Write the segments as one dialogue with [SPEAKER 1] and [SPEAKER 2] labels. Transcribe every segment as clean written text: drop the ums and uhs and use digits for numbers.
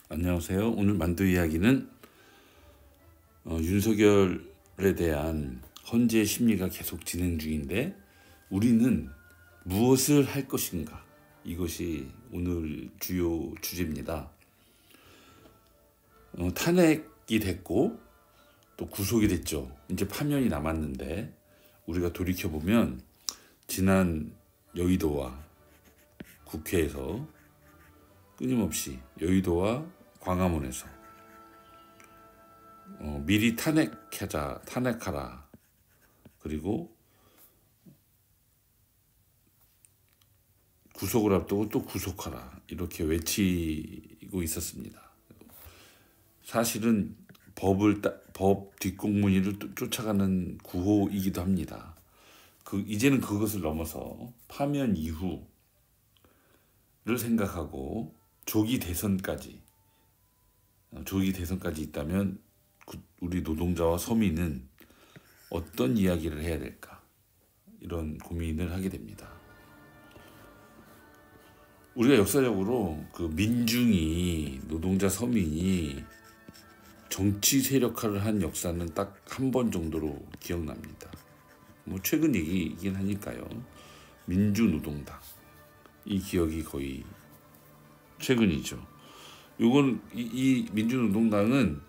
[SPEAKER 1] 안녕하세요. 오늘 만두 이야기는 윤석열에 대한 헌재 심리가 계속 진행 중인데 우리는 무엇을 할 것인가? 이것이 오늘 주요 주제입니다. 탄핵이 됐고 또 구속이 됐죠. 이제 파면이 남았는데 우리가 돌이켜보면 지난 여의도와 국회에서 끊임없이 여의도와 광화문에서 미리 탄핵하라. 그리고 구속을 앞두고 또 구속하라. 이렇게 외치고 있었습니다. 사실은 법 뒷공무니를 쫓아가는 구호이기도 합니다. 이제는 그것을 넘어서 파면 이후를 생각하고 조기 대선까지 있다면 우리 노동자와 서민은 어떤 이야기를 해야 될까? 이런 고민을 하게 됩니다. 우리가 역사적으로 민중이, 노동자, 서민이 정치 세력화를 한 역사는 딱 한 번 정도로 기억납니다. 최근 얘기이긴 하니까요. 민주노동당. 이 기억이 거의 최근이죠. 이 민주노동당은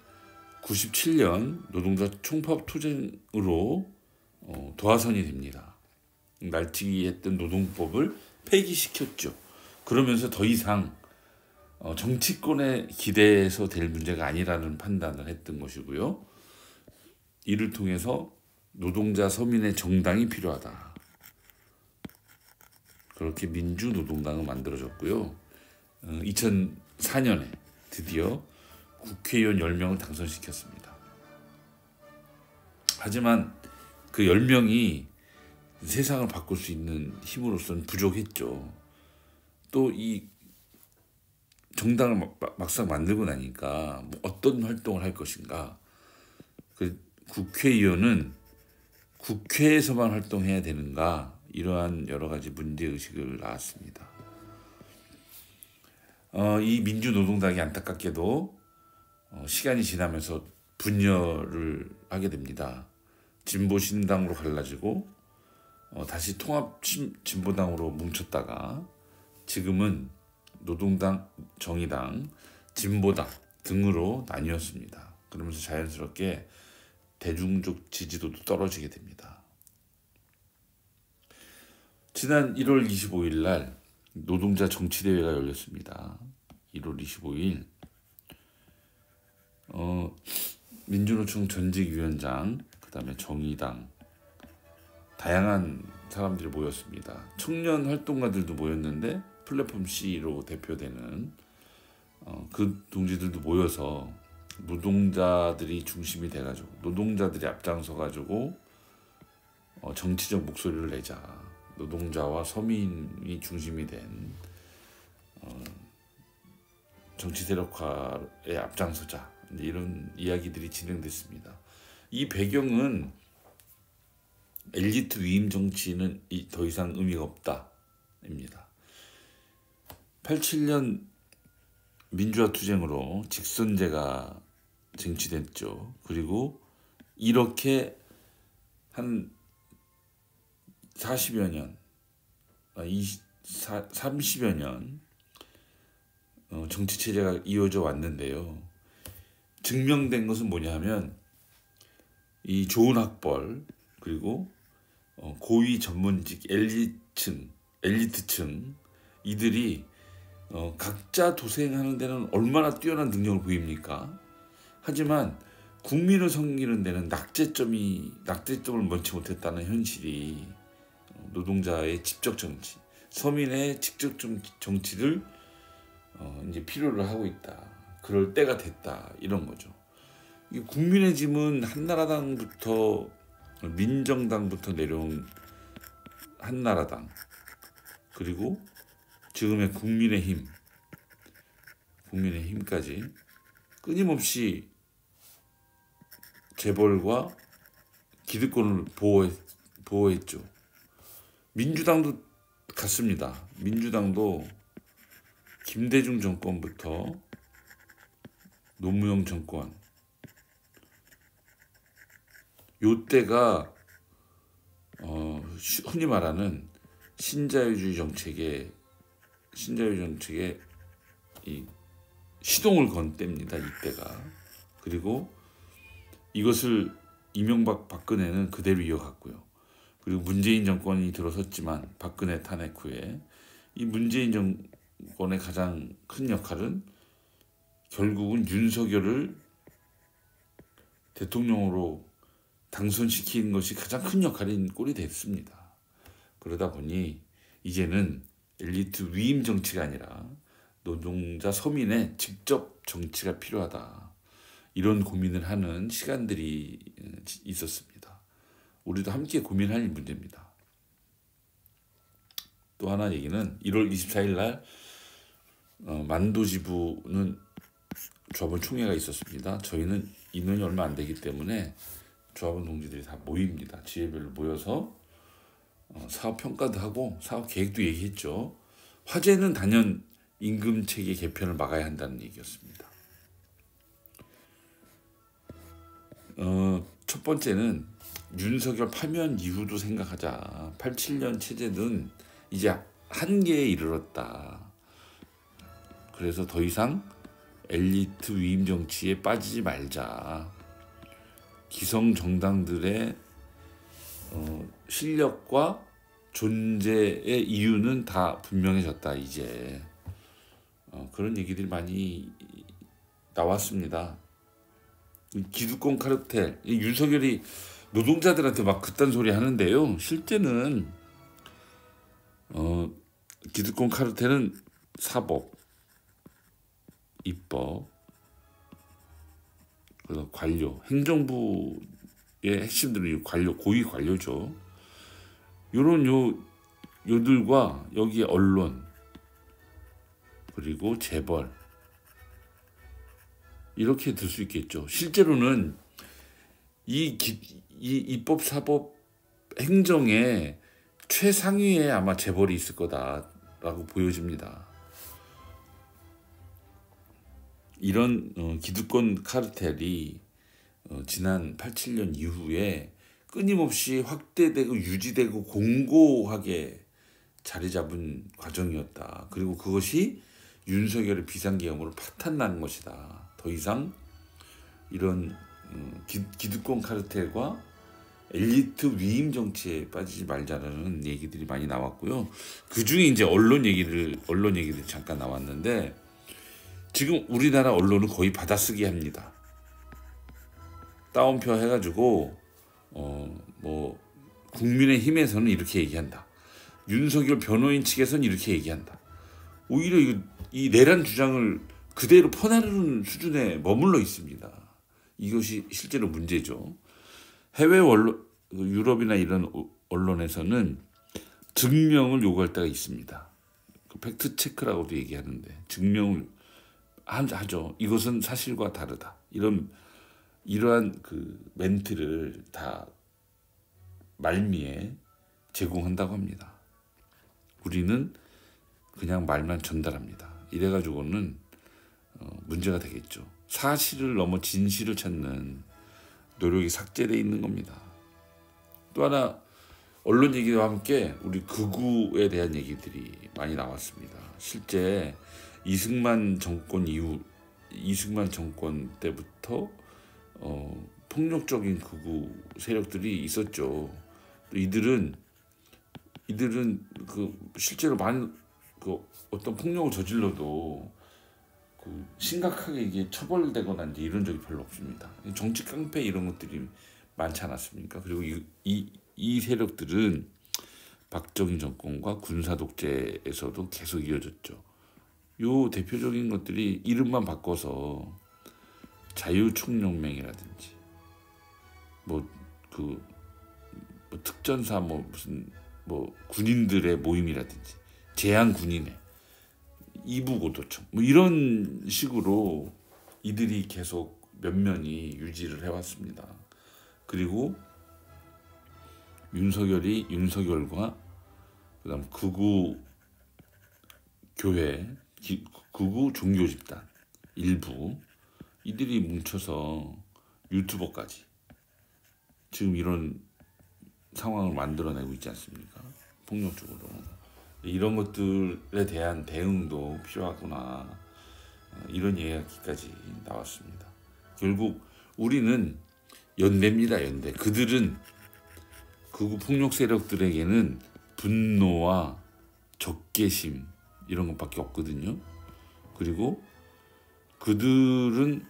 [SPEAKER 1] 97년 노동자 총파업투쟁으로 도화선이 됩니다. 날치기했던 노동법을 폐기시켰죠. 그러면서 더 이상 정치권에 기대해서 될 문제가 아니라는 판단을 했던 것이고요. 이를 통해서 노동자 서민의 정당이 필요하다. 그렇게 민주노동당은 만들어졌고요. 2004년에 드디어 국회의원 10명을 당선시켰습니다. 하지만 그 10명이 세상을 바꿀 수 있는 힘으로서는 부족했죠. 또 이 정당을 막상 만들고 나니까 어떤 활동을 할 것인가. 국회의원은 국회에서만 활동해야 되는가. 이러한 여러 가지 문제의식을 낳았습니다. 이 민주노동당이 안타깝게도 시간이 지나면서 분열을 하게 됩니다. 진보신당으로 갈라지고 다시 통합진보당으로 뭉쳤다가 지금은 노동당, 정의당, 진보당 등으로 나뉘었습니다. 그러면서 자연스럽게 대중적 지지도도 떨어지게 됩니다. 지난 1월 25일 날 노동자 정치대회가 열렸습니다. 1월 25일 민주노총 전직위원장, 그다음에 정의당 다양한 사람들이 모였습니다. 청년 활동가들도 모였는데 플랫폼 C로 대표되는 그 동지들도 모여서 노동자들이 중심이 돼가지고 노동자들이 앞장서가지고 정치적 목소리를 내자. 노동자와 서민이 중심이 된 정치 세력화에 앞장서자. 이런 이야기들이 진행됐습니다. 이 배경은 엘리트 위임 정치는 더 이상 의미가 없다입니다. 87년 민주화 투쟁으로 직선제가 쟁취됐죠. 그리고 이렇게 한 40여 년, 30여 년 정치체제가 이어져 왔는데요. 증명된 것은 뭐냐 하면 이 좋은 학벌 그리고 고위 전문직 엘리트층 이들이 각자 도생하는 데는 얼마나 뛰어난 능력을 보입니까? 하지만 국민을 섬기는 데는 낙제점을 면치 못했다는 현실이 노동자의 직접 정치, 서민의 직접 정치를 이제 필요로 하고 있다. 그럴 때가 됐다. 이런 거죠. 이 국민의 짐은 한나라당부터 민정당부터 내려온 한나라당 그리고 지금의 국민의힘까지 끊임없이 재벌과 기득권을 보호했죠. 민주당도 같습니다. 민주당도 김대중 정권부터 노무현 정권 요때가 흔히 말하는 신자유주의 정책의 이 시동을 건 때입니다. 이때가. 그리고 이것을 이명박 박근혜는 그대로 이어갔고요. 그리고 문재인 정권이 들어섰지만 박근혜 탄핵 후에 이 문재인 정권의 가장 큰 역할은 결국은 윤석열을 대통령으로 당선시키는 것이 가장 큰 역할인 꼴이 됐습니다. 그러다 보니 이제는 엘리트 위임 정치가 아니라 노동자 서민의 직접 정치가 필요하다. 이런 고민을 하는 시간들이 있었습니다. 우리도 함께 고민할 문제입니다. 또 하나 얘기는 1월 24일 날 만도지부는 조합원 총회가 있었습니다. 저희는 인원이 얼마 안 되기 때문에 조합원 동지들이 다 모입니다. 지회별로 모여서 사업 평가도 하고 사업 계획도 얘기했죠. 화제는 단연 임금체계 개편을 막아야 한다는 얘기였습니다. 첫 번째는 윤석열 파면 이후도 생각하자. 87년 체제는 이제 한계에 이르렀다. 그래서 더 이상 엘리트 위임 정치에 빠지지 말자. 기성 정당들의 실력과 존재의 이유는 다 분명해졌다. 이제 그런 얘기들이 많이 나왔습니다. 기득권 카르텔, 윤석열이 노동자들한테 막 그딴 소리 하는데요. 실제는 기득권 카르텔은 사법, 입법, 그래서 관료, 행정부의 핵심들은 관료, 고위 관료죠. 요런 요들과 여기에 언론, 그리고 재벌, 이렇게 들 수 있겠죠. 실제로는 이 입법, 사법, 행정의 최상위에 아마 재벌이 있을 거다라고 보여집니다. 이런 기득권 카르텔이 지난 87년 이후에 끊임없이 확대되고 유지되고 공고하게 자리 잡은 과정이었다. 그리고 그것이 윤석열의 비상계엄으로 파탄난 것이다. 더 이상 이런 기득권 카르텔과 엘리트 위임 정치에 빠지지 말자라는 얘기들이 많이 나왔고요. 그 중에 이제 언론 얘기들이 잠깐 나왔는데, 지금 우리나라 언론은 거의 받아쓰기 합니다. 따옴표 해가지고 국민의힘에서는 이렇게 얘기한다. 윤석열 변호인 측에서는 이렇게 얘기한다. 오히려 이 내란 주장을 그대로 퍼나르는 수준에 머물러 있습니다. 이것이 실제로 문제죠. 해외 언론, 유럽이나 이런 언론에서는 증명을 요구할 때가 있습니다. 팩트 체크라고도 얘기하는데 증명을 하죠. 이것은 사실과 다르다. 이러한 그 멘트를 다 말미에 제공한다고 합니다. 우리는 그냥 말만 전달합니다. 이래가지고는 문제가 되겠죠. 사실을 넘어 진실을 찾는 노력이 삭제되어 있는 겁니다. 또 하나 언론 얘기와 함께 우리 극우에 대한 얘기들이 많이 나왔습니다. 실제 이승만 정권 때부터 폭력적인 극우 세력들이 있었죠. 또 이들은 실제로 많은 어떤 폭력을 저질러도 심각하게 이게 처벌되거나 이제 이런 적이 별로 없습니다. 정치 깡패 이런 것들이 많지 않았습니까? 그리고 이 세력들은 박정희 정권과 군사 독재에서도 계속 이어졌죠. 요 대표적인 것들이 이름만 바꿔서 자유총연맹이라든지 특전사 군인들의 모임이라든지 제한군인회, 이부고도청 이런 식으로 이들이 계속 면면이 유지를 해왔습니다. 그리고 윤석열과 그다음 극우 교회, 극우 종교 집단 일부 이들이 뭉쳐서 유튜버까지 지금 이런 상황을 만들어내고 있지 않습니까? 폭력적으로. 이런 것들에 대한 대응도 필요하구나. 이런 이야기까지 나왔습니다. 결국 우리는 연대입니다. 연대. 그들은 극우 폭력 세력들에게는 분노와 적개심 이런 것밖에 없거든요. 그리고 그들은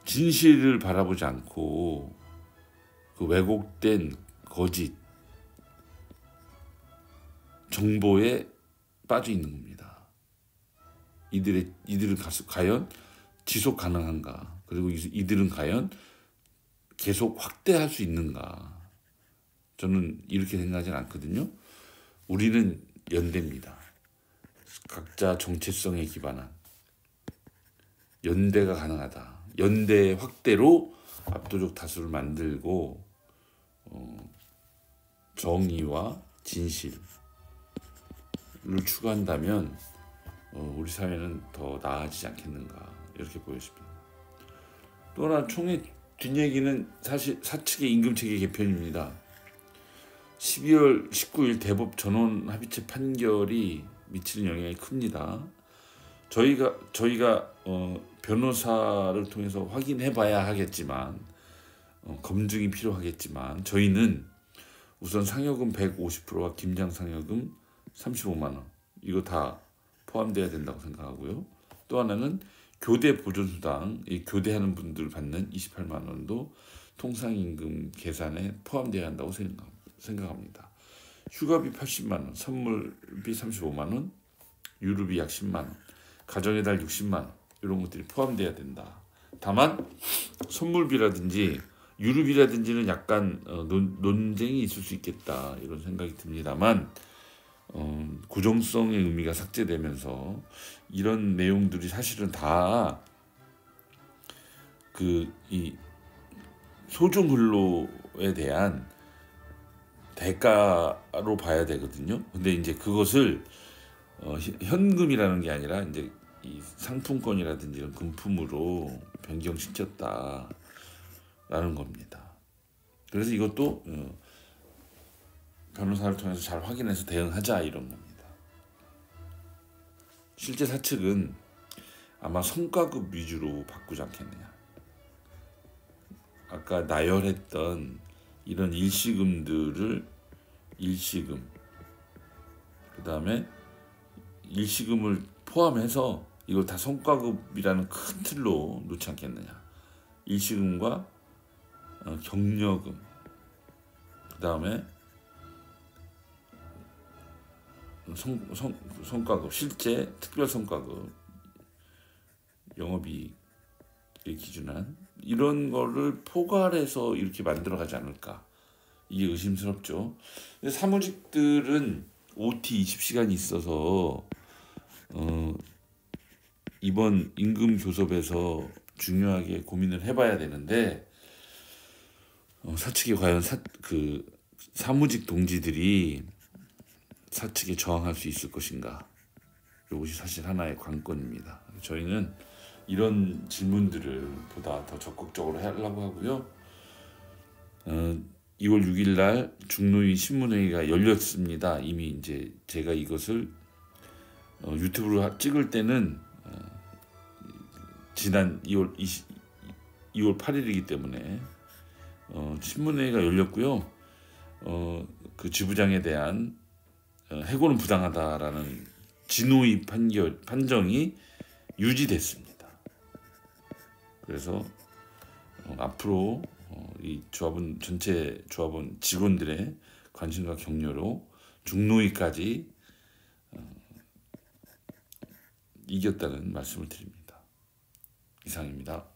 [SPEAKER 1] 진실을 바라보지 않고 그 왜곡된 거짓 정보에 빠져 있는 겁니다. 이들은 과연 지속 가능한가? 그리고 이들은 과연 계속 확대할 수 있는가? 저는 이렇게 생각하지 않거든요. 우리는 연대입니다. 각자 정체성에 기반한 연대가 가능하다. 연대 확대로 압도적 다수를 만들고 정의와 진실을 추구한다면 우리 사회는 더 나아지지 않겠는가 이렇게 보여집니다. 또 하나 총의 뒷얘기는 사실 사측의 임금체계 개편입니다. 12월 19일 대법 전원 합의체 판결이 미치는 영향이 큽니다. 저희가 변호사를 통해서 확인해봐야 하겠지만 검증이 필요하겠지만 저희는 우선 상여금 150%와 김장 상여금 35만 원 이거 다 포함돼야 된다고 생각하고요. 또 하나는 교대 보존수당 이 교대하는 분들 받는 28만 원도 통상임금 계산에 포함돼야 한다고 생각합니다. 휴가비 80만 원, 선물비 35만 원, 유류비 약 10만 원, 가정의달 60만 원 이런 것들이 포함돼야 된다. 다만 선물비라든지 유류비라든지는 약간 논쟁이 있을 수 있겠다 이런 생각이 듭니다만 고정성의 의미가 삭제되면서 이런 내용들이 사실은 다 이 소중 근로에 대한 대가로 봐야 되거든요. 근데 이제 그것을 현금이라는 게 아니라 이제 이 상품권이라든지 이런 금품으로 변경시켰다라는 겁니다. 그래서 이것도 변호사를 통해서 잘 확인해서 대응하자 이런 겁니다. 실제 사측은 아마 성과급 위주로 바꾸지 않겠느냐. 아까 나열했던 이런 일시금들을 일시금 그 다음에 일시금을 포함해서 이걸 다 성과급이라는 큰 틀로 놓지 않겠느냐. 일시금과 격려금 그 다음에 성과급 실제 특별 성과급 영업이익에 기준한 이런 거를 포괄해서 이렇게 만들어가지 않을까 이게 의심스럽죠. 근데 사무직들은 OT 20시간이 있어서 이번 임금 교섭에서 중요하게 고민을 해봐야 되는데 사측이 과연 사무직 동지들이 사측에 저항할 수 있을 것인가 이것이 사실 하나의 관건입니다. 저희는 이런 질문들을 보다 더 적극적으로 하려고 하고요. 2월 6일 날 중노위 신문회의가 열렸습니다. 이미 이제 제가 이것을 유튜브로 찍을 때는 지난 2월 8일이기 때문에 신문회의가 열렸고요. 그 지부장에 대한 해고는 부당하다라는 진노위 판정이 유지됐습니다. 그래서 앞으로 이 조합원 전체 조합원 직원들의 관심과 격려로 중노위까지 이겼다는 말씀을 드립니다. 이상입니다.